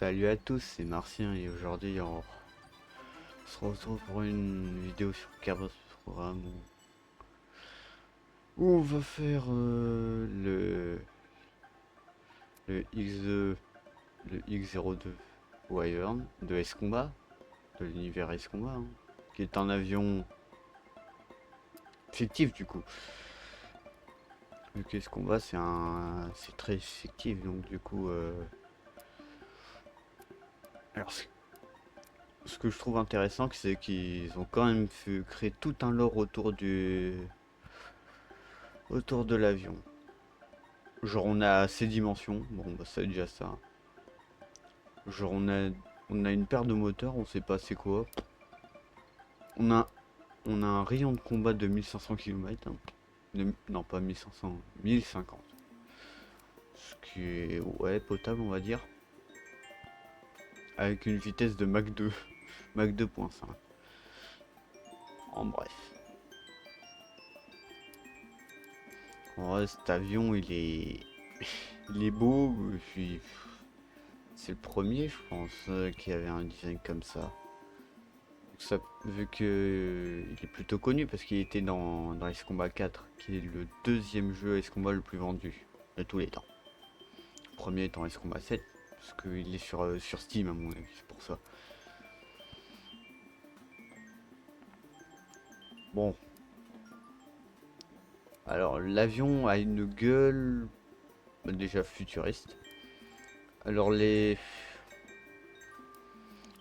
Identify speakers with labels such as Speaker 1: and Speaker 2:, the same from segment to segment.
Speaker 1: Salut à tous, c'est Martien et aujourd'hui on se retrouve pour une vidéo sur Kerbal Programme où on va faire le le X02 Wyvern de S-Combat, de l'univers S-Combat, hein, qui est un avion fictif du coup. Vu que S-Combat c'est très fictif donc du coup alors ce que je trouve intéressant c'est qu'ils ont quand même créé tout un lore autour de l'avion. Genre on a ses dimensions, bon bah c'est déjà ça. Genre on a une paire de moteurs, on sait pas c'est quoi. On a on a un rayon de combat de 1500 km. Non pas 1500, 1050. Ce qui est ouais potable on va dire. Avec une vitesse de Mach 2. Mach 2.5. En bref. En vrai cet avion il est beau. Et puis c'est le premier je pense qui avait un design comme ça. Ça, vu que il est plutôt connu parce qu'il était dans Ace Combat 4, qui est le deuxième jeu Ace Combat le plus vendu de tous les temps. Le premier étant Ace Combat 7, parce qu'il est sur Steam à mon avis, c'est pour ça. Bon, alors l'avion a une gueule déjà futuriste. Alors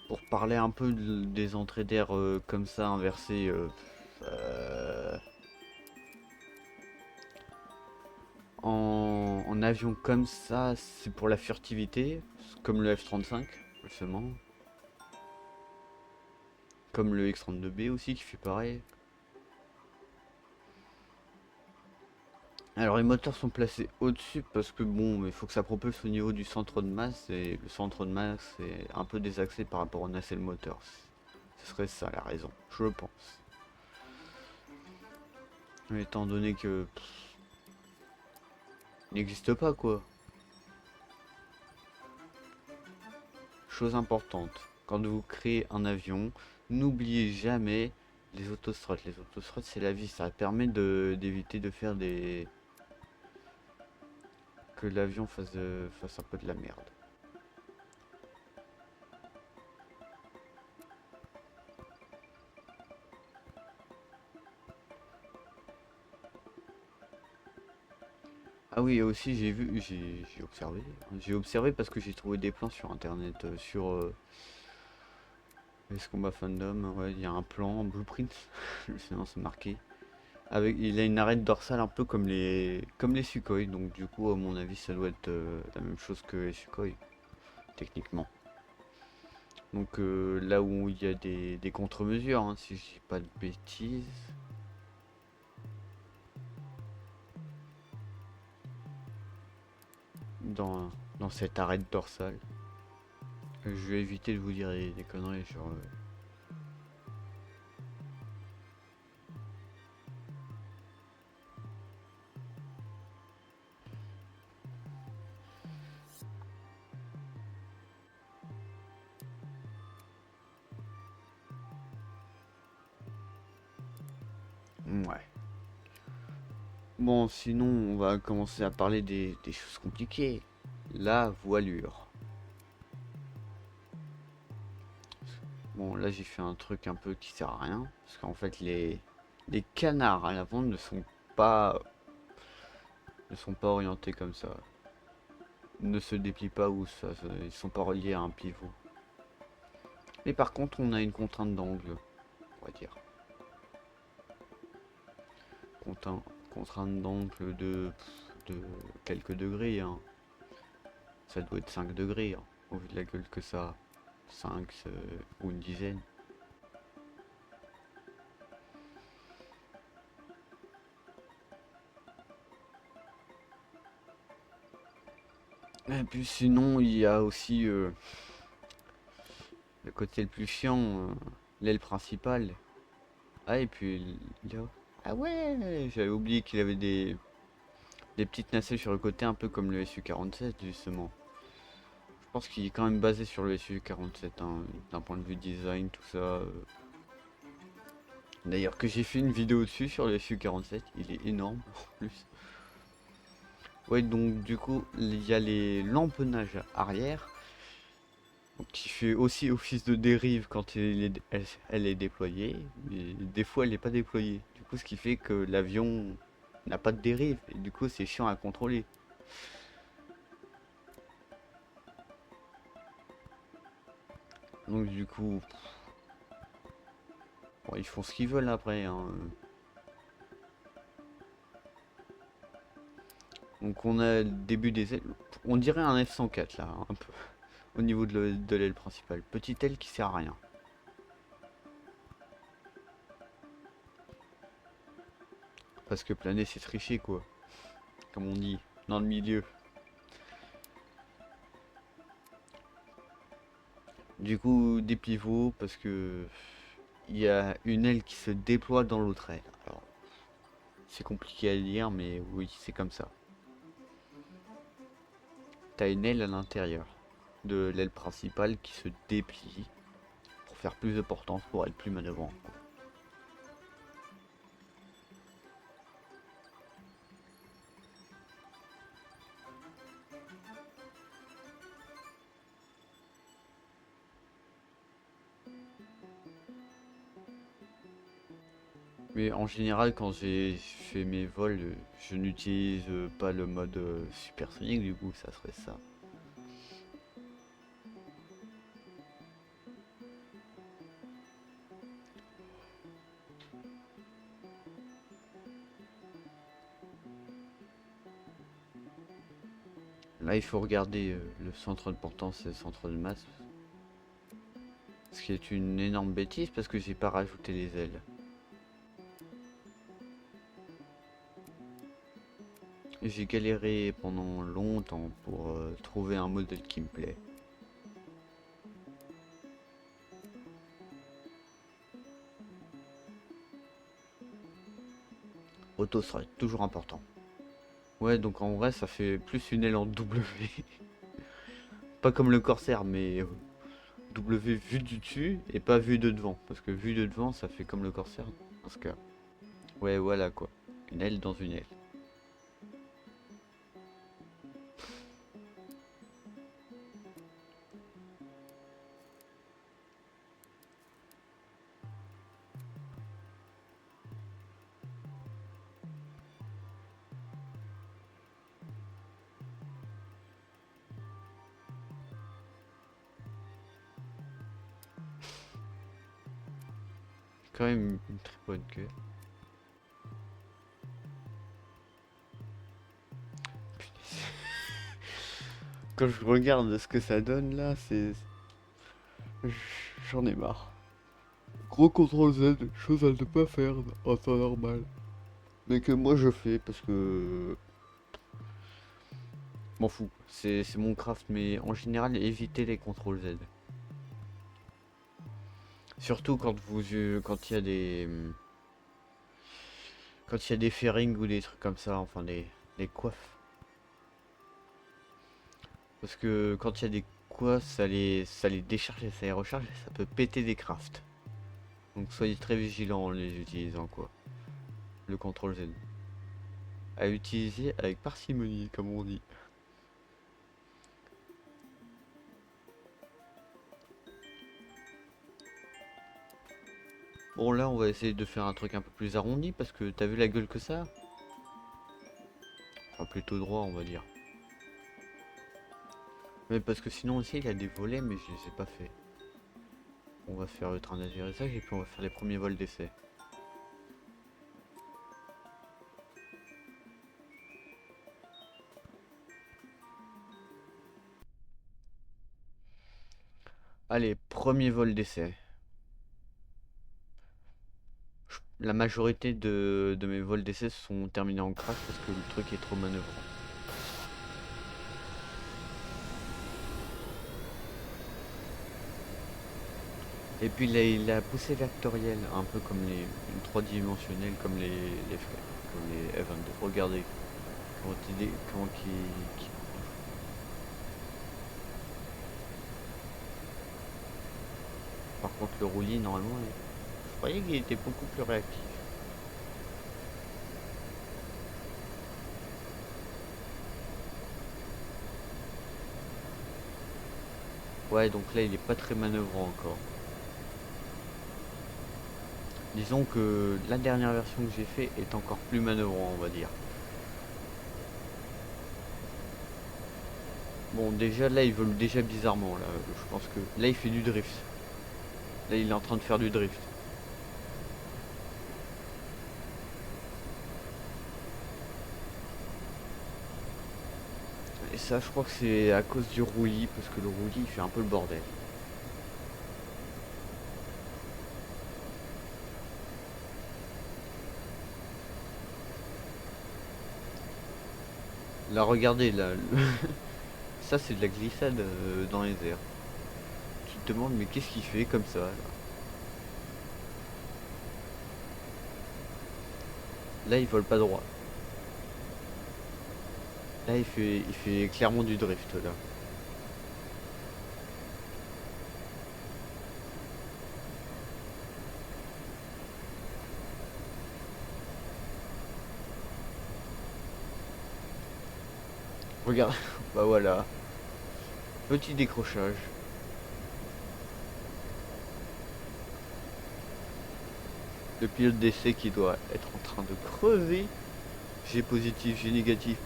Speaker 1: pour parler un peu des entrées d'air comme ça inversées, en avion comme ça, c'est pour la furtivité, comme le F-35, justement. Comme le X-32B aussi qui fait pareil. Alors les moteurs sont placés au-dessus parce que bon, il faut que ça propulse au niveau du centre de masse et le centre de masse est un peu désaxé par rapport au nacelle moteur. Ce serait ça la raison, je pense. Mais étant donné que il n'existe pas quoi. Chose importante, quand vous créez un avion, n'oubliez jamais les autostruts. Les autostruts c'est la vie, ça permet d'éviter de faire des que l'avion fasse un peu de la merde. Ah oui, aussi j'ai observé parce que j'ai trouvé des plans sur internet, sur les Combat Fandom, ouais, il y a un plan, blueprint, sinon c'est marqué. Avec, il a une arête dorsale un peu comme les Sukhoi, donc du coup à mon avis ça doit être la même chose que les Sukhoi, techniquement. Donc là où il y a des contre-mesures, hein, si je dis pas de bêtises. Dans, dans cette arête dorsale. Je vais éviter de vous dire des conneries sur... Ouais. Bon, sinon, on va commencer à parler des choses compliquées. La voilure. Bon, là, j'ai fait un truc un peu qui sert à rien. Parce qu'en fait, les canards à l'avant ne sont pas orientés comme ça. Ne se déplient pas ou ça. Ils sont pas reliés à un pivot. Mais par contre, on a une contrainte d'angle, on va dire. Contrainte d'angle de quelques degrés, hein. Ça doit être 5 degrés, hein, au vu de la gueule que ça a. 5 ou une dizaine. Et puis sinon, il y a aussi le côté le plus chiant, l'aile principale. Ah, et puis là. Ah ouais, j'avais oublié qu'il avait des petites nacelles sur le côté, un peu comme le Su-47, justement. pense qu'il est quand même basé sur le SU-47, hein, d'un point de vue design, tout ça. D'ailleurs, que j'ai fait une vidéo dessus sur le SU-47, il est énorme en plus. Ouais, donc du coup, il y a les l'empennage arrière, donc, qui fait aussi office de dérive quand elle est déployée, mais des fois elle n'est pas déployée. Du coup, ce qui fait que l'avion n'a pas de dérive, et du coup, c'est chiant à contrôler. Donc du coup, bon, ils font ce qu'ils veulent après, hein. Donc on a le début des ailes. On dirait un F-104 là, un peu. Au niveau de l'aile principale. Petite aile qui sert à rien. Parce que planer c'est tricher quoi. Comme on dit dans le milieu. Du coup des pivots parce que il y a une aile qui se déploie dans l'autre aile. Alors c'est compliqué à dire mais oui c'est comme ça. T'as une aile à l'intérieur de l'aile principale qui se déplie pour faire plus de portance, pour être plus manœuvrant. Mais en général, quand j'ai fait mes vols, je n'utilise pas le mode supersonique, du coup, ça serait ça. Là, il faut regarder le centre de portance et le centre de masse. Ce qui est une énorme bêtise parce que j'ai pas rajouté les ailes. Et j'ai galéré pendant longtemps pour trouver un modèle qui me plaît. Auto serait toujours important. Ouais, donc en vrai, ça fait plus une aile en W. Pas comme le Corsair, mais W vu du dessus et pas vu de devant. Parce que vu de devant, ça fait comme le Corsair dans ce cas. Ouais, voilà quoi. Une aile dans une aile. Quand même une très bonne queue. Quand je regarde ce que ça donne là, c'est... J'en ai marre. Gros contrôle Z, chose à ne pas faire en temps normal. Mais que moi je fais parce que... M'en fous, c'est mon craft, mais en général évitez les contrôles Z. Surtout quand quand il y a des... Quand il y a des fairings ou des trucs comme ça, enfin des coiffes. Parce que quand il y a des coiffes, ça les décharge et ça les recharge et ça peut péter des crafts. Donc soyez très vigilants en les utilisant quoi. Le contrôle Z. À utiliser avec parcimonie comme on dit. Bon là on va essayer de faire un truc un peu plus arrondi parce que t'as vu la gueule que ça? Enfin plutôt droit on va dire. Mais parce que sinon aussi il y a des volets mais je les ai pas fait. On va faire le train d'atterrissage et puis on va faire les premiers vols d'essai. Allez, premier vol d'essai. La majorité de mes vols d'essai sont terminés en crash parce que le truc est trop manœuvrant. Et puis il a poussé vectoriel, un peu comme une 3 dimensionnelle comme comme les F22. Regardez comment qui le roulis normalement. Je croyais qu'il était beaucoup plus réactif. Ouais, donc là il est pas très manœuvrant encore. Disons que la dernière version que j'ai fait est encore plus manœuvrant, on va dire. Bon, déjà là il vole déjà bizarrement là. Je pense que là il fait du drift. Là il est en train de faire du drift. Et ça je crois que c'est à cause du roulis, parce que le roulis il fait un peu le bordel. Là regardez là, ça c'est de la glissade dans les airs. Tu te demandes mais qu'est-ce qu'il fait comme ça là? Là il vole pas droit. Là il fait clairement du drift là. Regarde, bah voilà, petit décrochage. Le pilote d'essai qui doit être en train de crever. J'ai positif, j'ai négatif.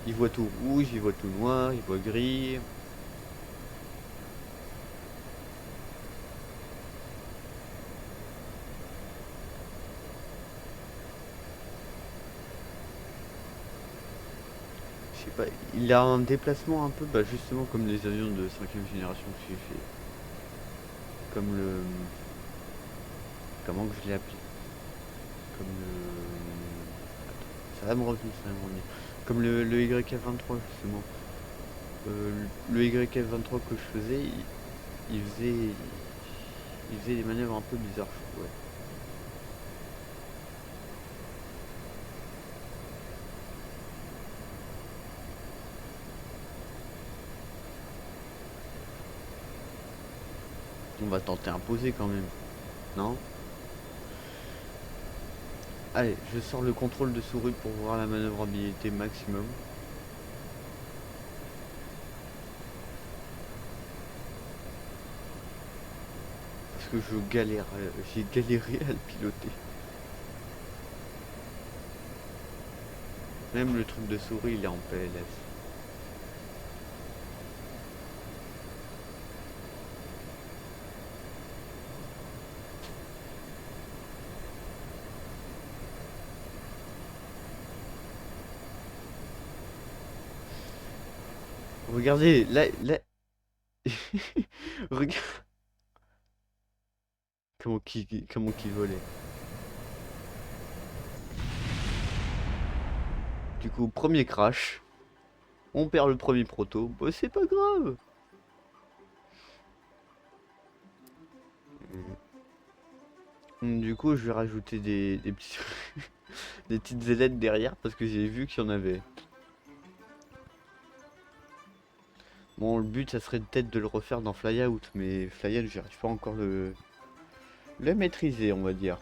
Speaker 1: Il voit tout rouge, il voit tout noir, il voit gris. Je sais pas, il a un déplacement un peu, bah justement comme les avions de 5ème génération que j'ai fait. Comme le... Comment que je l'ai appelé? Comme le... Attends, ça va me revenir, ça va me revenir. Comme le YF23 justement. Le YF23 que je faisais, il faisait... Il faisait des manœuvres un peu bizarres, je trouvais. On va tenter un posé quand même, non? Allez, je sors le contrôle de souris pour voir la manœuvrabilité maximum. Parce que j'ai galéré à le piloter. Même le truc de souris, il est en PLS. Regardez, là... Regarde comment qu'il volait. Du coup, premier crash. On perd le premier proto. Bah, c'est pas grave. Du coup, je vais rajouter des petits... des petites ailettes derrière parce que j'ai vu qu'il y en avait. Bon, le but, ça serait peut-être de le refaire dans Flyout, mais Flyout, j'arrive pas encore le maîtriser, on va dire.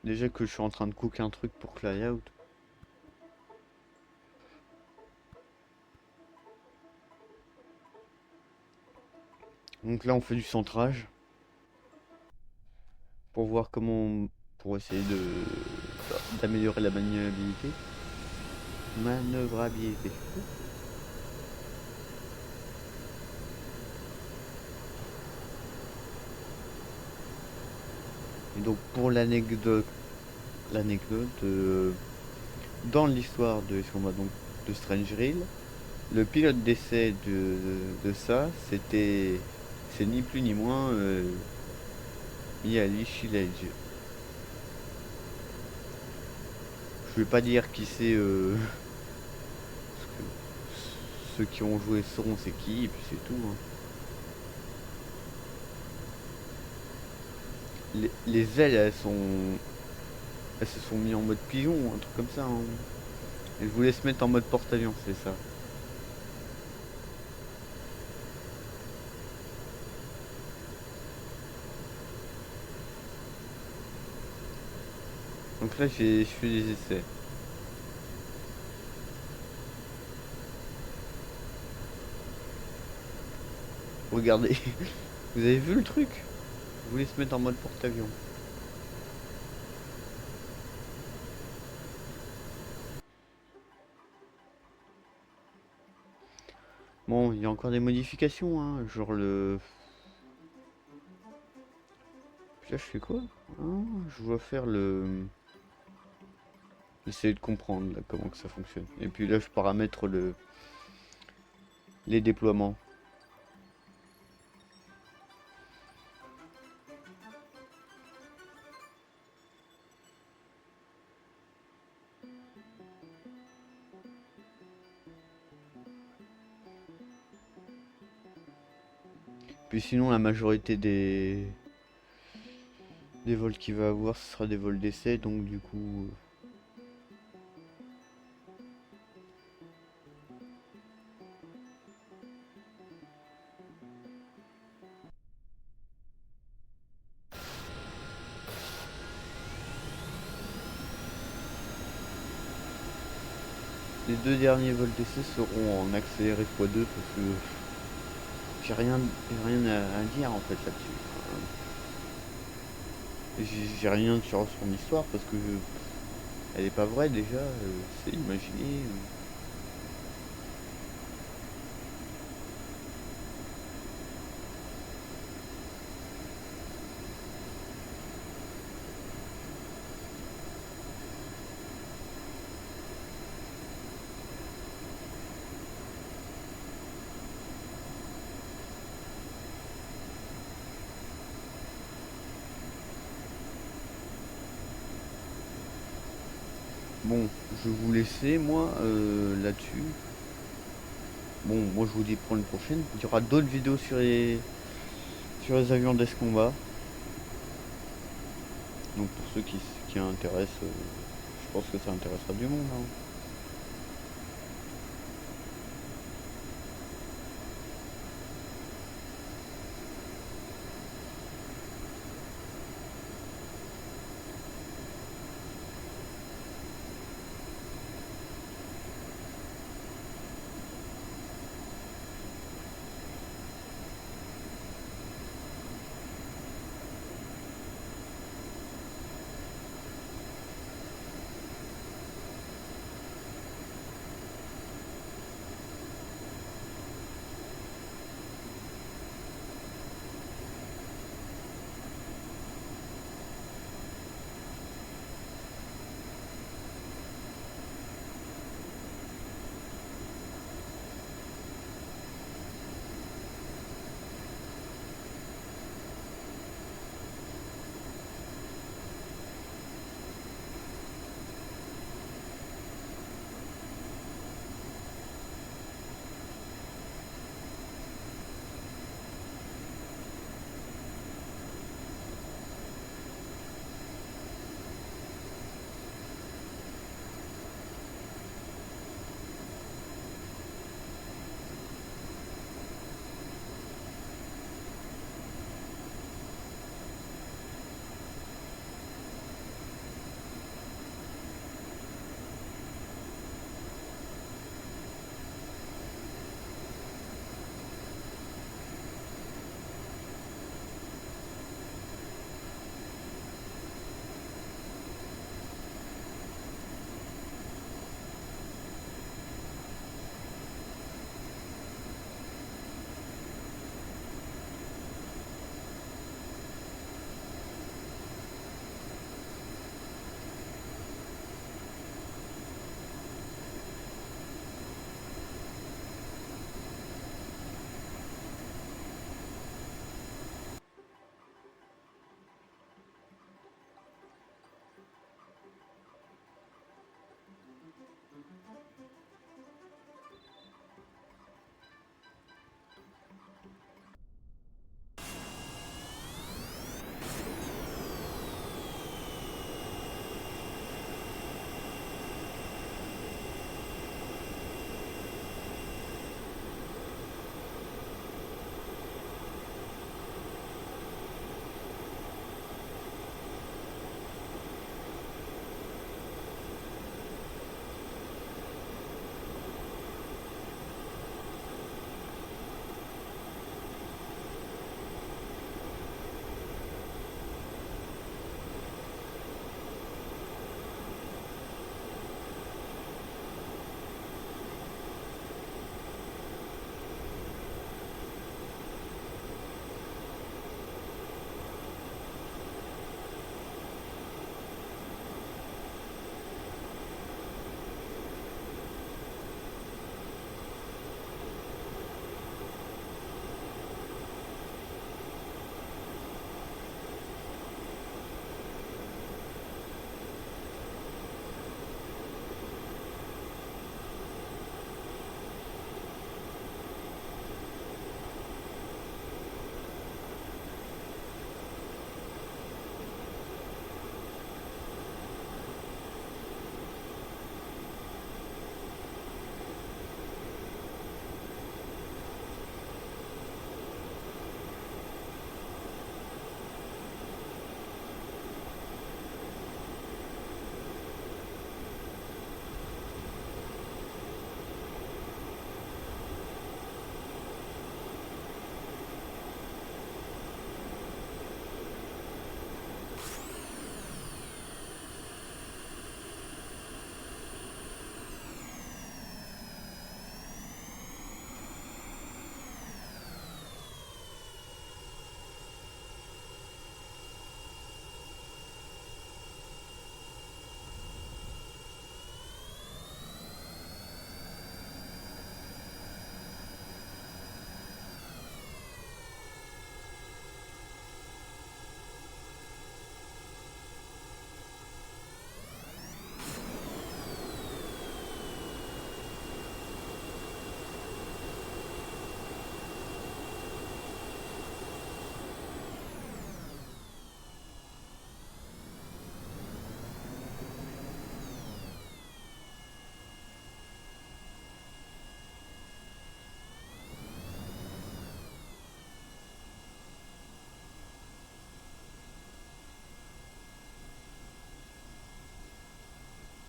Speaker 1: Déjà que je suis en train de cook un truc pour Flyout. Donc là, on fait du centrage. Pour voir pour essayer d'améliorer la manœuvrabilité. Manœuvrabilité. Et donc pour dans l'histoire de Strange Reel, le pilote d'essai de ça, c'est ni plus ni moins Yali Shilage. Je vais pas dire qui c'est, parce que ceux qui ont joué sauront c'est qui, et puis c'est tout. Hein. Les ailes, elles se sont mis en mode pigeon, un truc comme ça. Hein. Elles voulaient se mettre en mode porte-avions, c'est ça. Donc là, je fais des essais. Regardez, vous avez vu le truc? Je voulais se mettre en mode porte-avions. Bon, il y a encore des modifications, hein, genre le... Puis là, je fais quoi? Ah, je dois faire le... Essayer de comprendre là, comment que ça fonctionne. Et puis là, je paramètre les déploiements. Puis sinon, la majorité des vols qu'il va avoir, ce sera des vols d'essai, donc du coup... Les 2 derniers vols d'essai seront en accéléré x2 parce que j'ai rien à dire en fait là-dessus. J'ai rien sur son histoire parce que elle est pas vraie déjà, c'est imaginé. Bon, je vais vous laisser moi là-dessus. Bon, moi je vous dis pour une prochaine. Il y aura d'autres vidéos sur les avions d'Escombat. Donc pour ceux qui intéressent, je pense que ça intéressera du monde, hein.